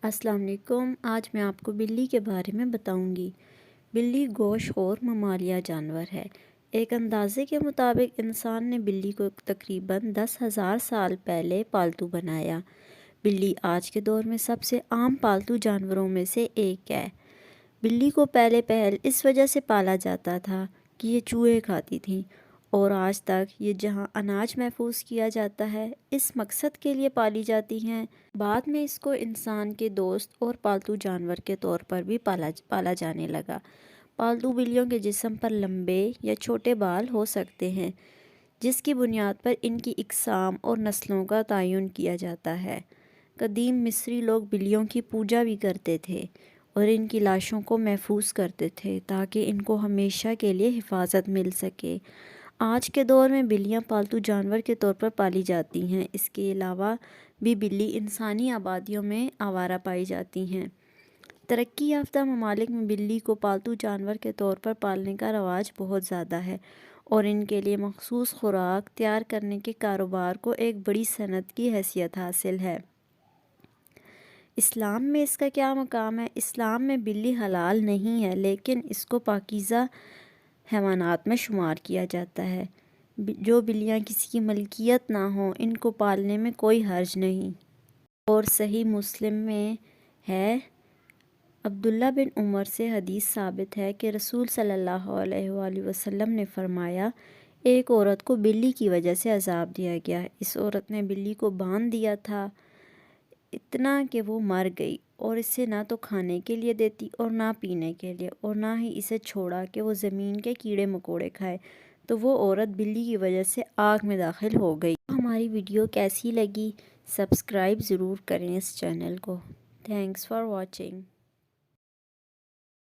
السلام علیکم۔ آج میں آپ کو بلی کے بارے میں بتاؤں گی۔ بلی گوشت خور ممالیہ جانور ہے۔ ایک اندازے کے مطابق انسان نے بلی کو تقریباً 10,000 سال پہلے پالتو بنایا۔ بلی آج کے دور میں سب سے عام پالتو جانوروں میں سے ایک ہے۔ بلی کو پہل اس وجہ سے پالا جاتا تھا کہ یہ چوہے کھاتی تھیں، اور آج تک یہ جہاں اناج محفوظ کیا جاتا ہے اس مقصد کے لیے پالی جاتی ہیں۔ بعد میں اس کو انسان کے دوست اور پالتو جانور کے طور پر بھی پالا جانے لگا۔ پالتو بلیوں کے جسم پر لمبے یا چھوٹے بال ہو سکتے ہیں، جس کی بنیاد پر ان کی اقسام اور نسلوں کا تعین کیا جاتا ہے۔ قدیم مصری لوگ بلیوں کی پوجا بھی کرتے تھے اور ان کی لاشوں کو محفوظ کرتے تھے تاکہ ان کو ہمیشہ کے لیے حفاظت مل سکے۔ آج کے دور میں بلیاں پالتو جانور کے طور پر پالی جاتی ہیں۔ اس کے علاوہ بھی بلی انسانی آبادیوں میں آوارہ پائی جاتی ہیں۔ ترقی یافتہ ممالک میں بلی کو پالتو جانور کے طور پر پالنے کا رواج بہت زیادہ ہے، اور ان کے لیے مخصوص خوراک تیار کرنے کے کاروبار کو ایک بڑی صنعت کی حیثیت حاصل ہے۔ اسلام میں اس کا کیا مقام ہے؟ اسلام میں بلی حلال نہیں ہے، لیکن اس کو پاکیزہ حیوانات میں شمار کیا جاتا ہے۔ جو بلیاں کسی کی ملکیت نہ ہوں ان کو پالنے میں کوئی حرج نہیں۔ اور صحیح مسلم میں ہے، عبداللہ بن عمر سے حدیث ثابت ہے کہ رسول صلی اللہ علیہ وآلہ وسلم نے فرمایا، ایک عورت کو بلی کی وجہ سے عذاب دیا گیا۔ اس عورت نے بلی کو باندھ دیا تھا، اتنا کہ وہ مر گئی، اور اسے نہ تو کھانے کے لیے دیتی اور نہ پینے کے لیے، اور نہ ہی اسے چھوڑا کہ وہ زمین کے کیڑے مکوڑے کھائے، تو وہ عورت بلی کی وجہ سے آگ میں داخل ہو گئی۔ ہماری ویڈیو کیسی لگی؟ سبسکرائب ضرور کریں اس چینل کو۔ Thanks for watching.